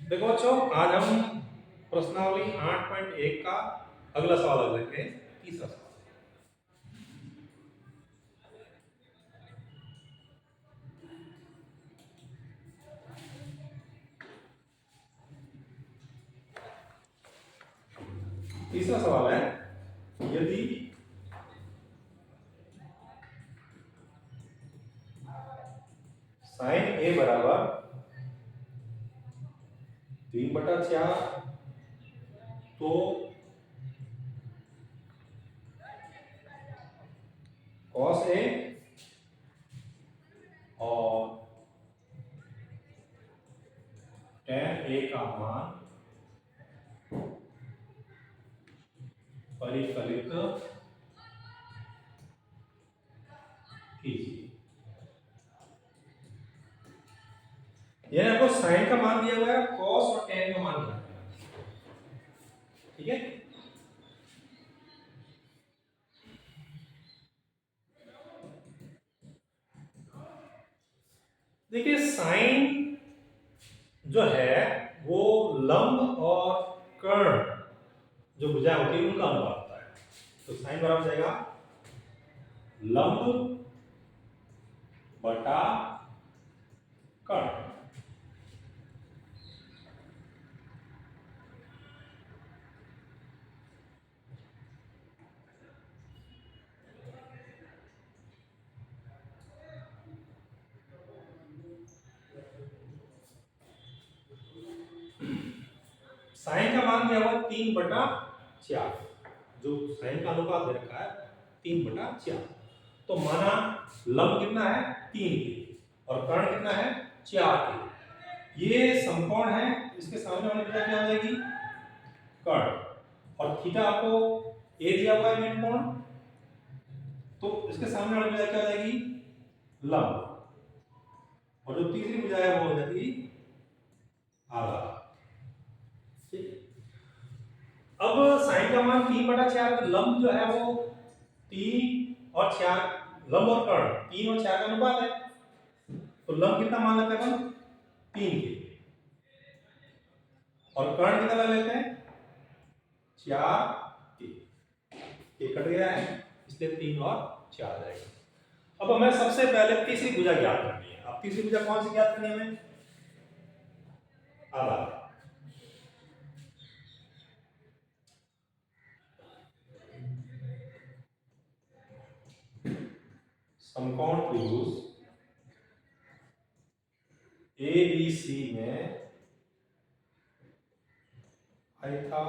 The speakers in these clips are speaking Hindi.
देखो बच्चों, आज हम प्रश्नावली 8.1 का अगला सवाल लेते हैं। तीसरा सवाल। तीसरा सवाल है, यदि साइन ए बराबर 3/4 तो कॉस ए और tan ए का मान परिकलित कीजिए। ये आपको साइन का मान दिया हुआ है, कॉस और tan का मान दिया हुआ है। ठीक है, देखिए साइन जो है वो लंब और कर्ण जो भुजा होती है उनका अनुपात होता है। तो साइन बराबर हो जाएगा लंब बटा कर्ण। साइन का मान दिया हुआ 3/4, जो साइन का अनुपात दे रखा है 3/4। तो माना लंब कितना है 3 के और कर्ण कितना है 4 के। ये समकोण है, इसके सामने वाली भुजा क्या हो जाएगी कर्ण। और थीटा आपको ए दिया हुआ है मेन कोण, तो इसके सामने वाली भुजा क्या हो जाएगी लंब। और जो तीसरी भुजा है वो हो जाएगी आधा। ठीक, अब साइन का मान 3/4, लंब जो है वो 3 और 4, लंब और कर्ण 3 और 4 का अनुपात है। तो लंब कितना मान लेते हैं अपन 3 के, और कर्ण कितना ले लेते हैं 4 के। ये कट गया है, इसलिए 3 और 4 आ जाएगा। अब हमें सबसे पहले तीसरी भुजा ज्ञात करनी है। अब तीसरी भुजा कौन सी ज्ञात करनी है हमें, आधा। समकोण त्रिभुज ABC में पाइथागोरस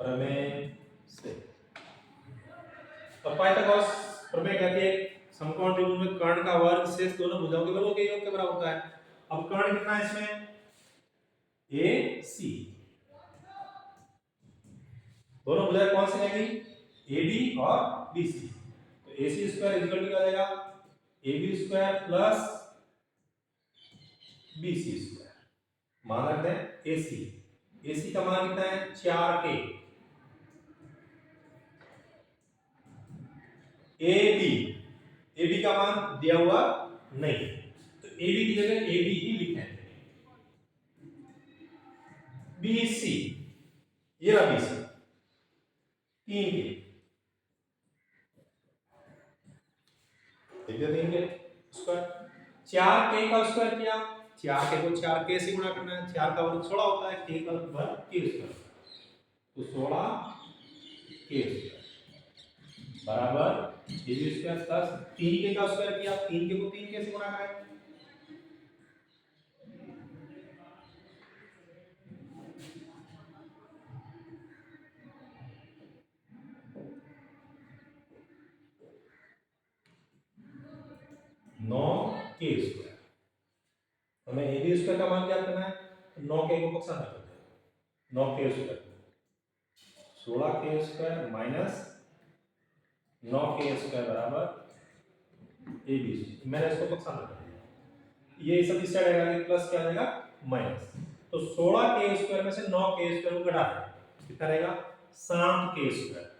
प्रमेय से। तो पाइथागोरस प्रमेय कहती है समकोण त्रिभुज में कर्ण का वर्ग शेष दोनों भुजाओं के वर्गों के योग के बराबर होता है। अब कर्ण कितना है इसमें AC, दोनों भुजाएं कौन सी रहेगी AB और BC। तो AC स्क्वायर इक्वल टू क्या हो जाएगा AB square plus BC square. मान रखते हैं AC का मान कितना है 4 के। AB का मान दिया हुआ नहीं, तो AB की जगह AB ही लिखें। BC, ये रहा BC 3 के, देखिए 3 के स्क्वायर 4 के का स्क्वायर किया, 4 के को 4 के से गुणा करना है, 4 का वर्ग 16 होता है, के का वर्ग के स्क्वायर, तो 16 के स्क्वायर बराबर AB स्क्वायर प्लस 3 के का स्क्वायर किया, 3 के को 3 के से गुणा करें, नौ के स्क्वायर। हमें AB स्क्वायर का मान क्या करना है, 9 के को पक्षांतर कर दें, 9 के स्क्वायर 16 के स्क्वायर माइनस 9 के स्क्वायर बराबर AB। मैंने इसको पक्षांतर कर दिया, ये सब इस साइड आएगा प्लस क्या आ जाएगा माइनस। तो 16 के स्क्वायर में से 9 के स्क्वायर को घटा दें, कितना रहेगा 7 के स्क्वायर।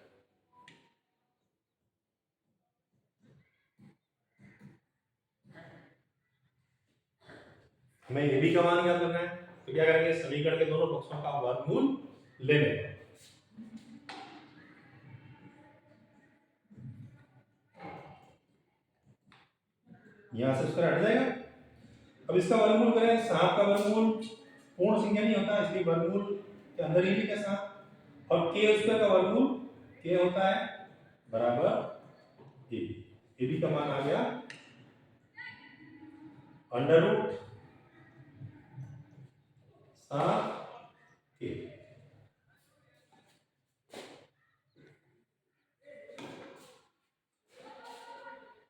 हमें ए बी का मान ज्ञात करना है, तो क्या करेंगे, समीकरण के दोनों पक्षों का वर्गमूल ले लेंगे। यहां से उसका हट जाएगा। अब इसका वर्गमूल करें, 7 का वर्गमूल पूर्ण संख्या नहीं होता, इसलिए वर्गमूल के अंदर ही लिखे 7, और k स्क्वायर का वर्गमूल k होता है बराबर ए बी का मान आ गया अंडर रूट 7 k।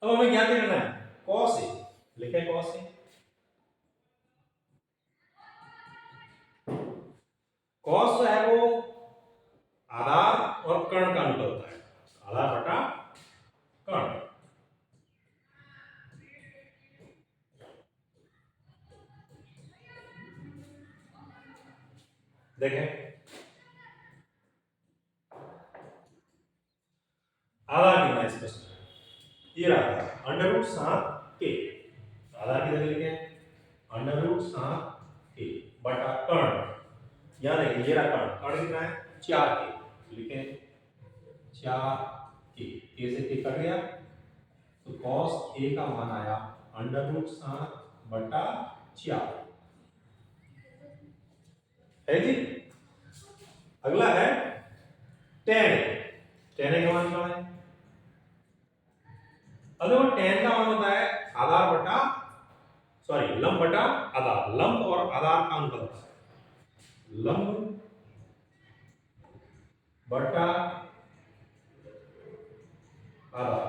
अब हमें क्या करना है, cos a लिखे, cos a, cos जो है वो आधार और कर्ण का अंतर होता है, आधार बटा कर्ण। देखें आधार कितना है इस प्रश्न में, ये रहा अंडर रूट 7 k, आधार की जगह लिखे अंडर रूट 7 k बटा कर्ण, यहां देखिए ये रहा कर्ण, कर्ण कितना है 4 k, लिखे 4 k, k से k कट गया, तो cos a का मान आया अंडर रूट 7 बटा 4 है जी। अगला है tan a, tan a का मान क्या है, अगर वो tan का मान होता है आधार बटा लंब बटा आधार, लंब और आधार का अंतर होता है, लंब बटा आधार,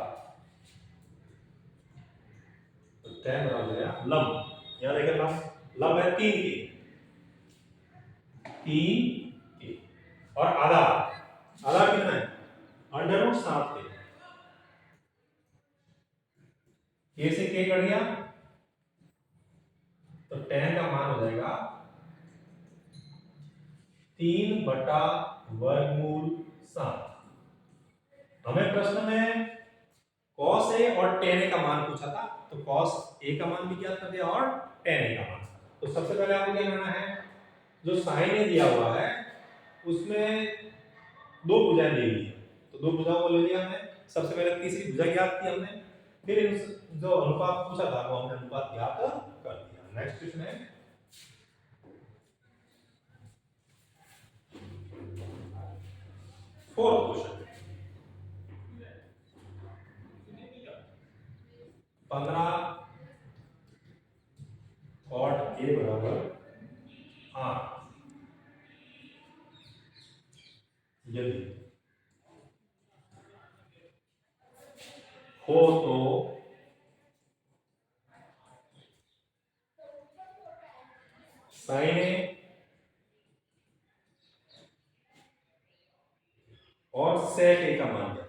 तो tan बराबर हो गया लंब, यहां देखिए लंब है 3 के और आधार कितना है अंडर रूट 7 के से k कट गया, तो tan का मान हो जाएगा 3 बटा वर्गमूल 7। हमें प्रश्न में cos a और tan a का मान पूछा था, तो cos a का मान भी ज्ञात कर दिया और tan a का मान। तो सबसे पहले आपको क्या करना है, जो sin a दिया हुआ है उसमें दो भुजाएं दी हुई है, तो दो भुजाओं को ले लिया हमने, सबसे पहले तीसरी भुजा ज्ञात की हमने, फिर जो अनुपात पूछा था वो हमने अनुपात ज्ञात कर दिया। नेक्स्ट क्वेश्चन है फोर्थ क्वेश्चन, 15 cot a बराबर 8 यदि हो तो sin a और sec a का मान क्या,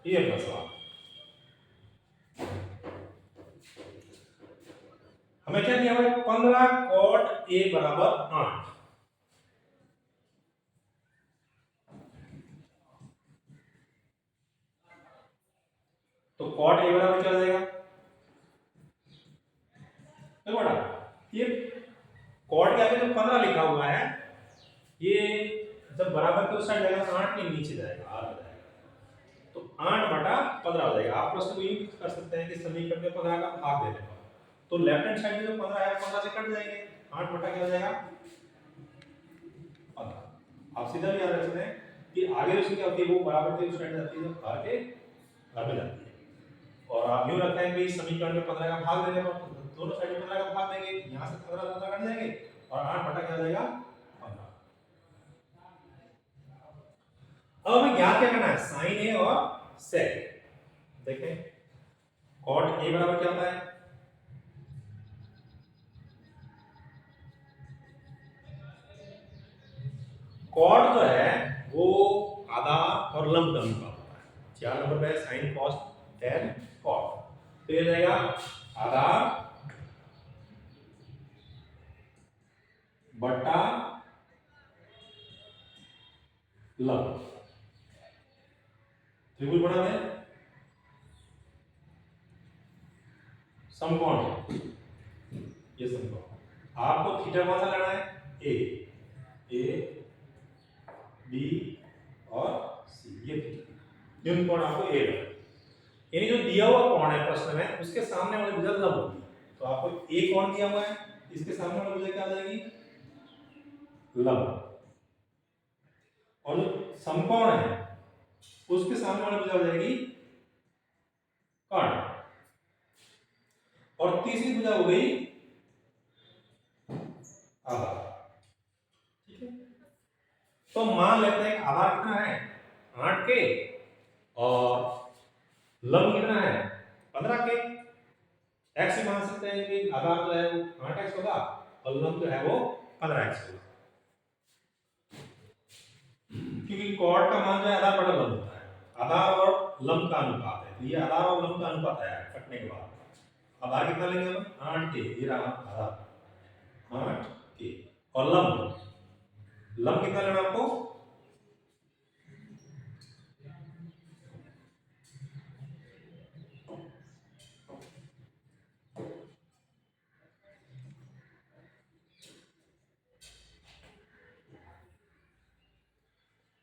ये अपना सवाल। हमें क्या दिया है, 15 cot a बराबर 8, तो cot a बराबर क्या हो जाएगा, देखो बेटा ये cot के आगे जो 15 लिखा हुआ है, ये जब बराबर के उस साइड जाएगा तो 8 के नीचे जाएगा, 8 हो जाएगा, तो 8 बटा 15 हो जाएगा। आप प्रश्न को ये कर सकते हैं कि समीकरण में 15 का भाग देने पर, तो लेफ्ट हैंड साइड में जो 15 है 15 से कट जाएंगे, 8 बटा क्या हो जाएगा 15। आप सीधा भी याद रख सकते हैं कि आगे जो संख्या होती है वो बराबर के उस साइड जाती है, भाग के घर में जाती है, और आप यूं रखते हैं कि समीकरण में 15 का भाग देने पर दोनों साइड में 15 का भाग देंगे, यहां से 15 कट जाएंगे और 8 बटा क्या हो जाएगा 15। अब हमें ज्ञात क्या करना है, sin a और sec a। देखें cot a बराबर क्या होता है, cot जो है वो आधार और लंब का अनुपात होता है, 4 नंबर पे sin cos tan cot, तो ये जाएगा आधार बटा लंब। त्रिभुज बना दें, समकोण है ये समकोण। आपको थीटा कौन सा लेना है? ए बी और सी, ये थीटा। ये कोण आपको ए लेना है। यानी जो दिया हुआ कोण है प्रश्न में उसके सामने वाली भुजा लंब होगी। तो आपको ए कोण दिया हुआ है, इसके सामने वाली भुजा क्या आ जाएगी? लंब। और जो समकोण है उसके सामने वाली भुजा हो जाएगी कर्ण। और तीसरी भुजा हो गई आधार। ठीक है, तो मान लेते हैं कि आधार कितना है? 8 के, और लंब कितना है? 15 के। एक्स भी मान सकते हैं कि आधार जो है वो 8x होगा और लंब जो है वो 15x होगा, क्योंकि कॉर्ड का मान जो है आधार बटा लंब होता है। आधार और लंब का अनुपात है, तो ये आधार और लंब का अनुपात है कटने के बाद। आधार कितना लेंगे हम? 8 के, ये रहा आधार 8 के। और लंब कितना लेना आपको?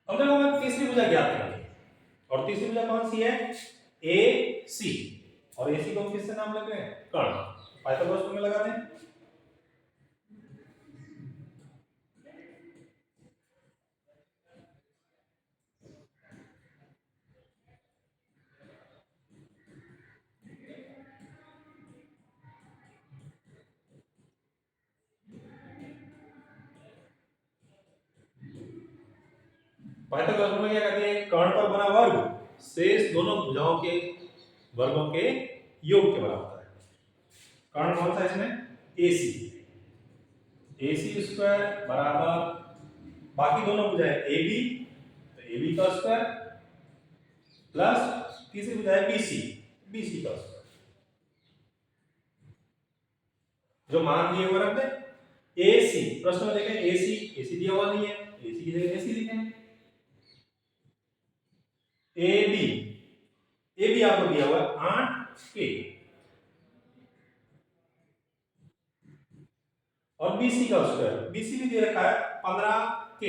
अब देखो हमें तीसरी भुजा ज्ञात करनी है, और तीसरी भुजा कौन सी है? ए सी। और ए सी को हम किससे नाम लेते हैं? कर्ण। पाइथागोरस प्रमेय लगा दें। पाइथागोरस प्रमेय क्या कहते हैं? कर्ण पर बना वर्ग शेष दोनों भुजाओं के वर्गों के योग के बराबर है। कर्ण कौन सा इसमें? AC। AC स्क्वायर बराबर बाकी दोनों भुजाएं AB, तो AB का स्क्वायर प्लस तीसरी भुजा है BC, BC का स्क्वायर। जो मान दिए हुए रख दें। AC प्रश्न में देखें, AC दिया हुआ नहीं है, AC की जगह AC लिखें। AB आपको दिया हुआ है 8K, और BC का स्क्वायर, BC भी दे रखा है 15K।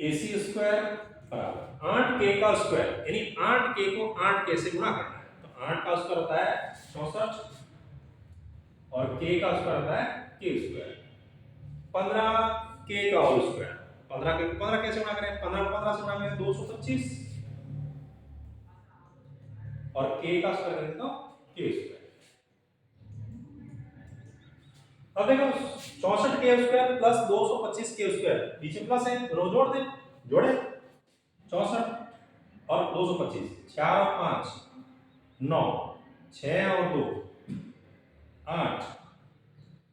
AC स्क्वायर बराबर 8K का स्क्वायर, यानी 8K को 8K से गुणा करना है। तो 8 का स्क्वायर होता है 64, और K का स्क्वायर होता है K स्क्वायर। 15K का होल स्क्वायर, 15 के 15 कैसे गुणा करें? 15 को 15 से गुणा करें 225, और K का स्क्वायर करें तो K स्क्वायर। अब देखो 64K square plus 225K square, बीच में प्लस है, दोनों जोड़ दें। जोड़े 64 और 225, 4 और 5 9, 6 और 2 8,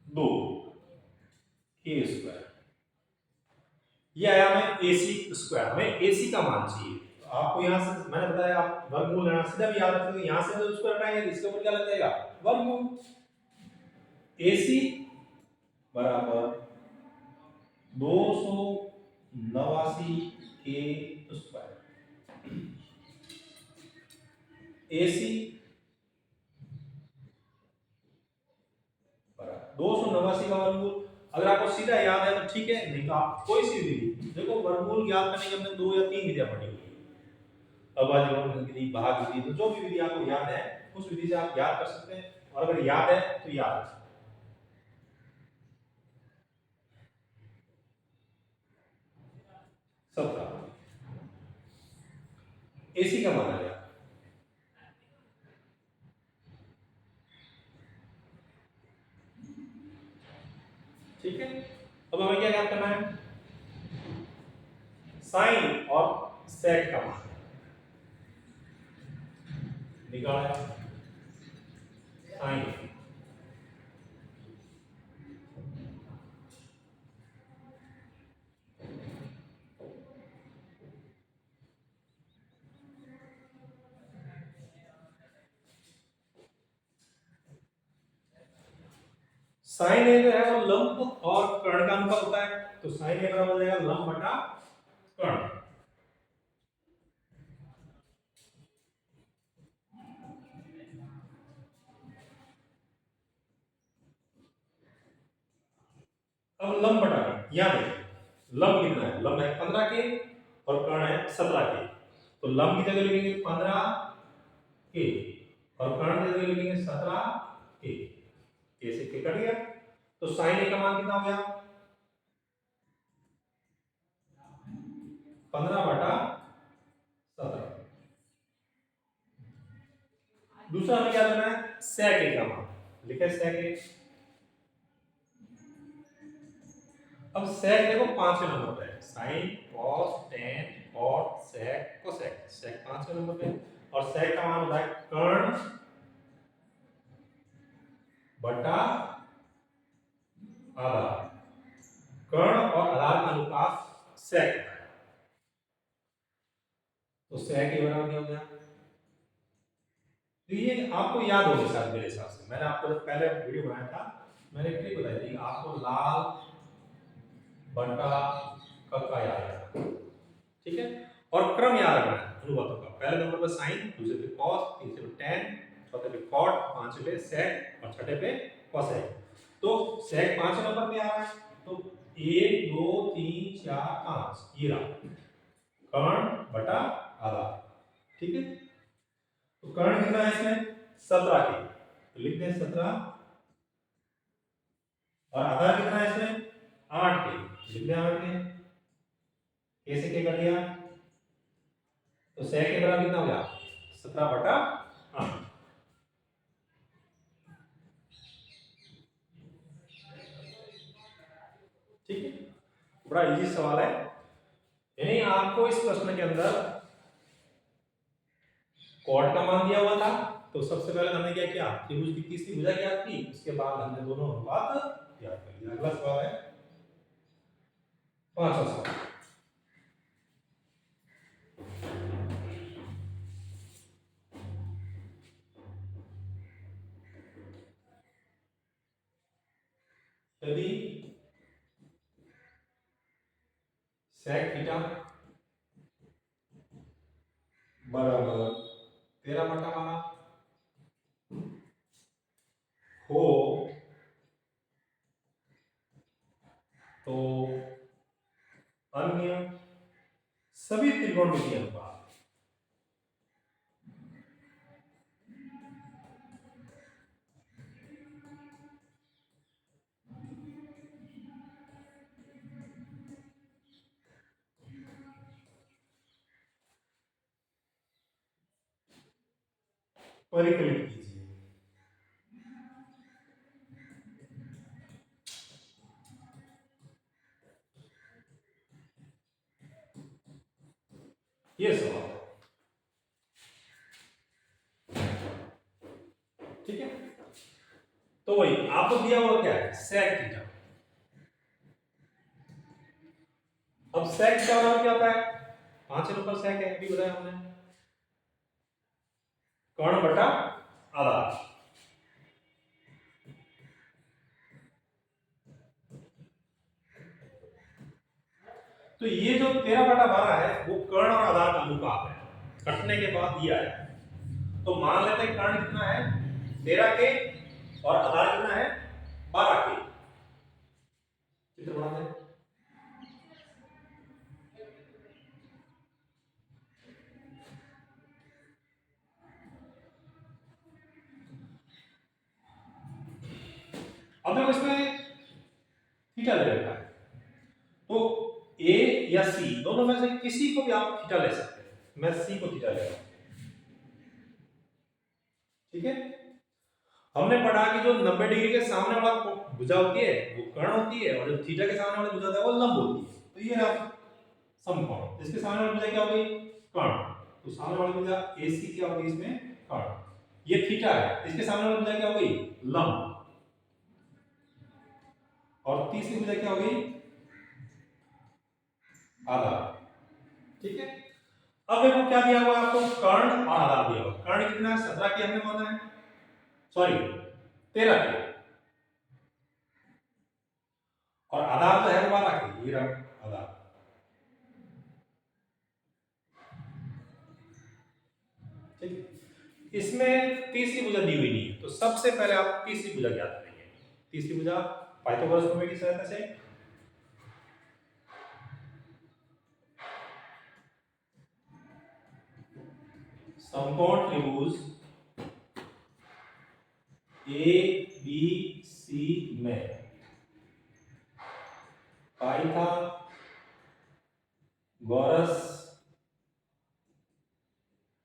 2 K स्क्वायर। ये आया हमें AC स्क्वायर। हमें AC का मान चाहिए, तो आपको यहां से मैंने बताया आप वर्गमूल लेना, सीधा भी याद रखोगे। यहां से जो स्क्वायर हटाएंगे इसके ऊपर क्या लग जाएगा? वर्गमूल। AC बराबर 289 K स्क्वायर। AC बराबर 289 का वर्गमूल। अगर आपको सीधा याद है तो ठीक है, नहीं तो आप कोई सी विधि देखो, वर्गमूल ज्ञात करने की हमने 2 या 3 विधियां पढ़ी हुई है। अभाज्य विधि, भाग विधि, तो जो भी विधि आपको याद है उस विधि से आप याद कर सकते हैं, और अगर याद है तो याद रख सकते हैं। 17 AC का मान आ गया। ठीक है, अब हमें क्या याद करना है? साइन और सेक का मान निकाला। साइन साइन ए जो है वो लंब और कर्ण का अनुपात होता है, तो साइन ए बराबर हो जाएगा लंब बटा कर्ण। अब लंब बटा कर्ण, यहां देखिए लंब कितना है, लंब है 15 के और कर्ण है 17 के, तो लंब की जगह लिखेंगे 15 के और कर्ण की जगह लिखेंगे 17 के, कैसे के कट गया, तो साइन ए का मान कितना हो गया 15 बटा 17। दूसरा हमें क्या करना है, सेक ए का मान, लिखे सेक ए। अब सेक देखो पांचवें नंबर पे है, sin cos tan cot sec cosec, sec पांचवें नंबर पे, और सेक का मान होता है कर्ण बटा आधार, कर्ण और आधार का अनुपात सेक है, तो सेक ए बराबर क्या हो गया, तो ये आपको याद होगा शायद मेरे हिसाब से, मैंने आपको जब पहले वीडियो बनाया था मैंने एक ट्रिक बताई थी, आपको लाल बटा कक्का याद रखना, ठीक है, और क्रम याद रखना है अनुपातों का, पहले नंबर पर साइन, दूसरे पे कॉस, तीसरे पे टेन, चौथे पे कॉट, पांचवे पे सेक और छठे पे कोसेक। तो सेक पांचवें नंबर पे आ रहा है, तो 1 2 3 4 5 ये रहा कर्ण बटा आधा, ठीक है, तो कर्ण कितना है इसमें 17 के, तो लिख दें 17, और आधार कितना है इसमें 8 के, लिख दें 8 के, कैसे के कर दिया, तो सेक के बराबर कितना हो गया 17 बटा 8। ठीक है, बड़ा इजी सवाल है, यानी आपको इस प्रश्न के अंदर कॉट का मान दिया हुआ था, तो सबसे पहले हमने क्या किया, त्रिभुज की तीसरी भुजा ज्ञात की, उसके बाद हमने दोनों अनुपात ज्ञात कर लिया। अगला सवाल है पांचवा सवाल, यदि सेक थीटा बराबर 13 बटा 12 हो तो अन्य सभी त्रिकोणमितीय अनुपात परिकलित कीजिए। ये सवाल है, ठीक है, तो वही आपको दिया हुआ क्या है सेक थीटा, अब सेक थीटा बराबर क्या होता है, पांच नंबर सेक है अभी बताया हमने, कर्ण बटा आधार, तो ये जो 13 बटा 12 है वो कर्ण और आधार का अनुपात है, कटने के बाद दिया है, तो मान लेते हैं कर्ण कितना है 13 के और आधार कितना है 12 के, चित्र बना दें, अब देखो इसमें थीटा ले रखा है, तो ए या सी दोनों में से किसी को भी आप थीटा ले सकते हैं, मैं सी को थीटा ले रहा हूं, ठीक है, हमने पढ़ा कि जो 90 डिग्री के सामने वाला भुजा होती है वो कर्ण होती है, और जो थीटा के सामने वाली भुजा होता है वो लंब होती है, तो ये रहा समकोण, इसके सामने वाली भुजा क्या होगी कर्ण, तो सामने वाली भुजा AC क्या होगी इसमें कर्ण, ये थीटा है, इसके सामने वाली भुजा क्या होगी लंब, और तीसरी भुजा क्या होगी आधार, ठीक है, अब देखो क्या दिया हुआ है आपको कर्ण और आधार दिया हुआ, कर्ण कितना है 17 के हमने माना है, सॉरी 13 के, और आधार जो है वो 12 के, ये रहा आधार। ठीक, इसमें तीसरी भुजा दी हुई नहीं है, तो सबसे पहले आप तीसरी भुजा ज्ञात करेंगे। तीसरी भुजा पाइथागोरस प्रमेय की सहायता से समकोण त्रिभुज ए बी सी में पाइथागोरस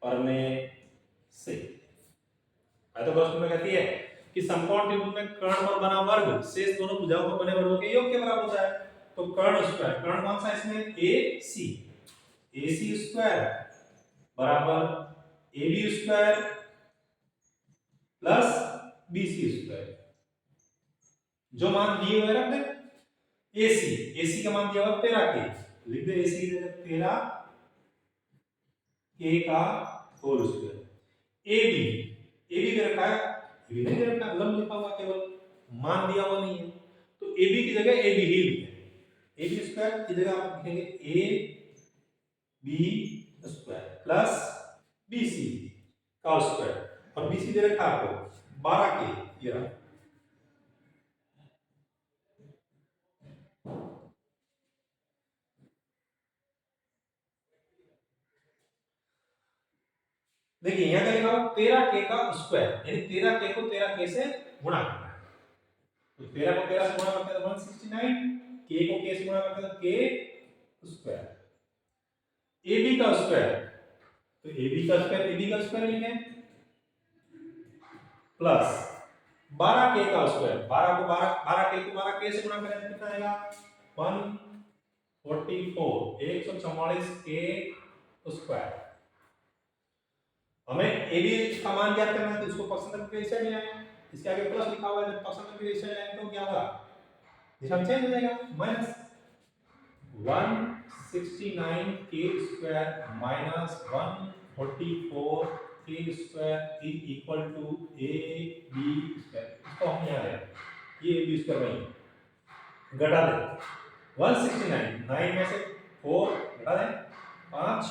प्रमेय से, पाइथागोरस प्रमेय कहती है कि समकोण त्रिभुज में कर्ण पर बना वर्ग शेष दोनों भुजाओं पर बने वर्गों के योग के बराबर होता है। तो कर्ण स्क्वायर, कर्ण कौन सा इसमें, ए सी स्क्वायर बराबर A B square plus B C square. जो मान दिए हुए रख दे, एसी का मान दिया हुआ 13 के, लिख दे एसी की जगह 13 के का होल स्क्वायर। एबी दे रखा है, एबी नहीं दे रखा, लंब लिखा हुआ केवल, मान दिया हुआ नहीं है, तो एबी की जगह एबी ही लिखेंगे। एबी स्क्वायर की जगह आप लिखेंगे A B square plus BC का स्क्वायर, और बीसी दे रखा है आपको 12 के, ये रहा। देखिए यहां क्या लिखा हुआ 13 के का स्क्वायर, यानी 13 के को 13 के से गुणा करना है। तो 13 को 13 से गुणा करते हैं तो 169, के को के से गुणा करते हैं तो के स्क्वायर। AB का स्क्वायर, तो AB का स्क्वायर लिखें प्लस 12 के का स्क्वायर, 12 के को 12 के से गुणा करें तो कितना आएगा 144, 144 के स्क्वायर। हमें AB का मान ज्ञात करना है तो इसको परसेंटेज के हिस्से में आए, इसके आगे प्लस लिखा हुआ है, जब परसेंटेज के हिस्से में आए तो क्या होगा, दिशा चेंज हो जाएगा, माइनस 169 के स्क्वायर माइनस 144 के square is equal to A B square. इसको हम यहाँ ले ये ए बी स्क्वायर वही घटा दे, 169 9 में से 4 घटा दें, 5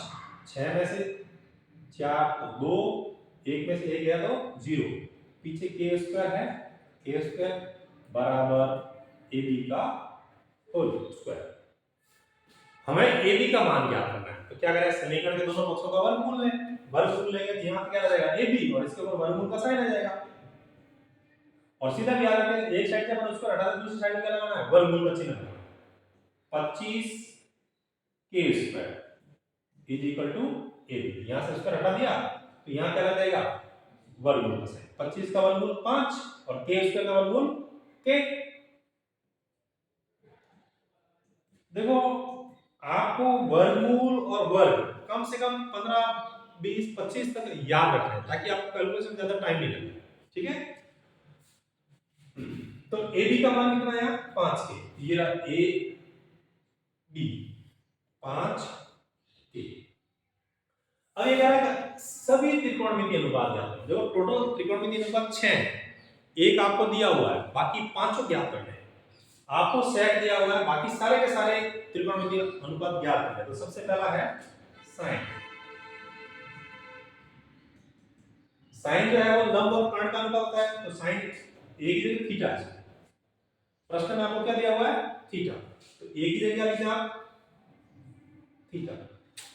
6 में से 4 तो 2, 1 में से 1 गया तो 0, पीछे के स्क्वायर है, के स्क्वायर बराबर ए बी का होल स्क्वायर। हमें ए बी का मान ज्ञात करना है, तो क्या करें, समीकरण के दोनों पक्षों का वर्गमूल लें, वर्गमूल लेंगे तो यहाँ क्या आ जाएगा ए बी, और इसके ऊपर वर्गमूल का साइन आ जाएगा, और सीधा भी याद रखें एक साइड से अपन उसको हटा दें, दूसरी साइड में क्या लगाना है, वर्गमूल का चिन्ह लगाना है। 25 के square is equal to A B, यहाँ से उसको हटा दिया तो यहाँ क्या लग जाएगा वर्गमूल का साइन, 25 का वर्गमूल 5 और के स्क्वायर का वर्गमूल के। देखो आपको वर्गमूल और वर्ग कम से कम 15 20 25 तक याद रखना है ताकि आपको कैलकुलेशन में ज्यादा टाइम नहीं लगे, ठीक है। तो ए बी का मान कितना आया 5 के, ये रहा ए बी 5 के। अब ये क्या है, सभी त्रिकोणमितीय अनुपात ज्ञात करें। देखो टोटल त्रिकोणमितीय अनुपात 6 है, एक आपको दिया हुआ है, बाकी पांचों ज्ञात करने हैं। आपको सेट दिया हुआ है, बाकी सारे के सारे त्रिकोणमितीय अनुपात ज्ञात करने हैं। तो सबसे पहला है साइन, साइन जो है वो लंब और कर्ण का अनुपात होता है, तो साइन एक की जगह थीटा है, प्रश्न में आपको क्या दिया हुआ है थीटा, तो एक की जगह क्या लिखना आप थीटा,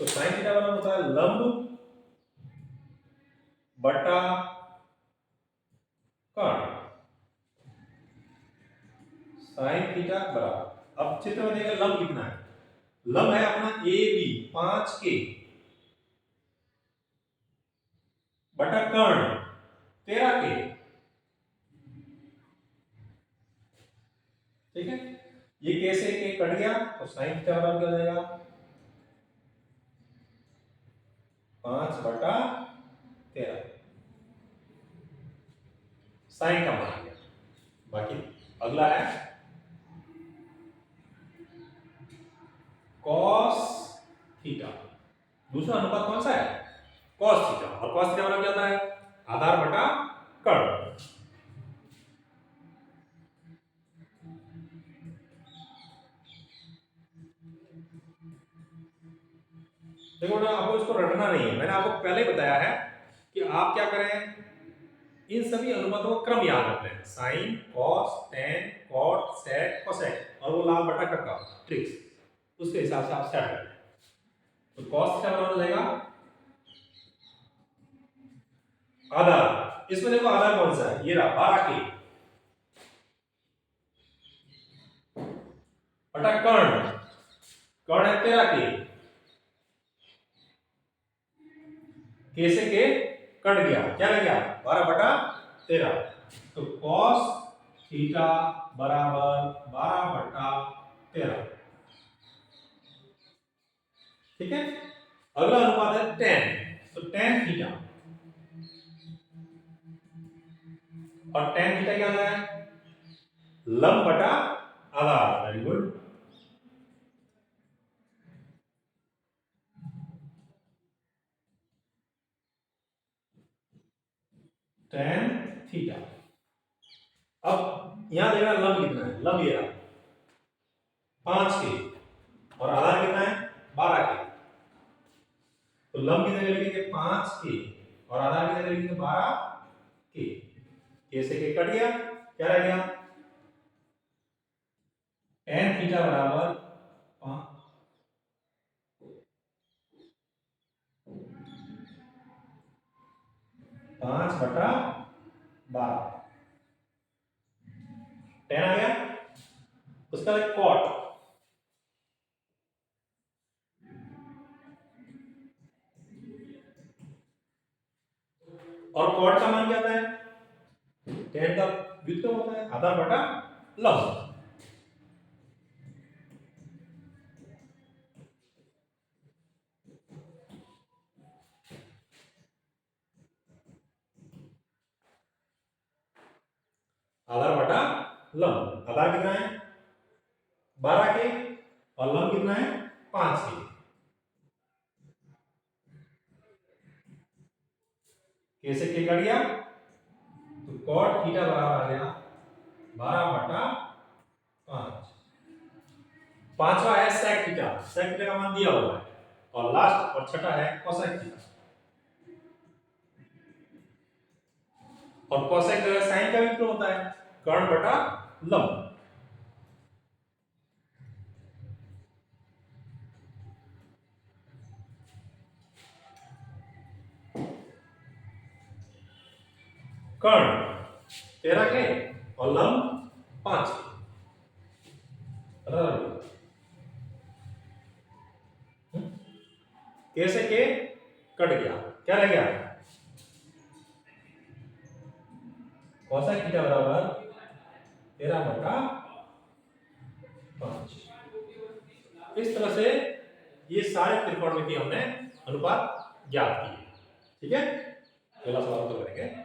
तो साइन थीटा बराबर होता है लंब बटा कर्ण, साइन थीटा बराबर। अब चित्र में देखिए लंब कितना है, लंब है अपना ए बी 5 के बटा कर्ण 13 के, ठीक है। ये कैसे के कट गया तो साइन थीटा बराबर क्या हो जाएगा 5 बटा 13, साइन का मान गया। बाकी अगला है cos थीटा, दूसरा अनुपात कौन सा है cos थीटा, और cos थीटा मतलब क्या होता है आधार बटा कर्ण। देखो ना, आपको इसको रटना नहीं है, मैंने आपको पहले ही बताया है कि आप क्या करें, इन सभी अनुपातों का क्रम याद रख लें, sign, cos, tan, cot, sec, cosec, और वो लाल बटा का ट्रिक्स, उसके हिसाब से आप सेट कर लें। तो कॉस क्या बराबर हो जाएगा, आधा। इसमें देखो आधा कौन सा है, ये रहा 12 के बटा कर्ण, कर्ण है 13 के से के कट गया, क्या रह गया 12 बटा 13। तो cos थीटा बराबर 12 बटा 13। ठीक है, अगला अनुपात है tan, तो tan थीटा, और tan थीटा क्या आता है, लंब बटा आधार। Very good. tan थीटा, अब यहां देखना लंब कितना है, लंब ये रहा 5 के, और आधार कितना है 12 के। तो लंब की जगह लिखेंगे 5 के, और आधार की जगह लिखेंगे 12 के से के कट गया, क्या रह गया, tan थीटा बराबर 5 बटा 12, tan आ गया। उसका बाद cot, और cot का मान क्या आता है, tan का व्युत्क्रम होता है आधार बटा लंब। आधार बटा लंब, आधार कितना है 12 के, और लंब कितना है 5 के से के कट गया, तो cot थीटा बराबर आ गया 12 बटा 5। पांचवा है sec थीटा, sec थीटा का मान दिया हुआ है, और लास्ट और छठा है cosec थीटा, और cosec जो है sin का व्युत्क्रम होता है कर्ण बटा लंब। कर्ण 13 के और लंब 5 के से के कट गया, क्या रह गया cosec थीटा बराबर 13 बटा 5। इस तरह से ये सारे त्रिकोणमितीय हमने अनुपात ज्ञात किए। ठीक है, अगला सवाल तो करेंगे।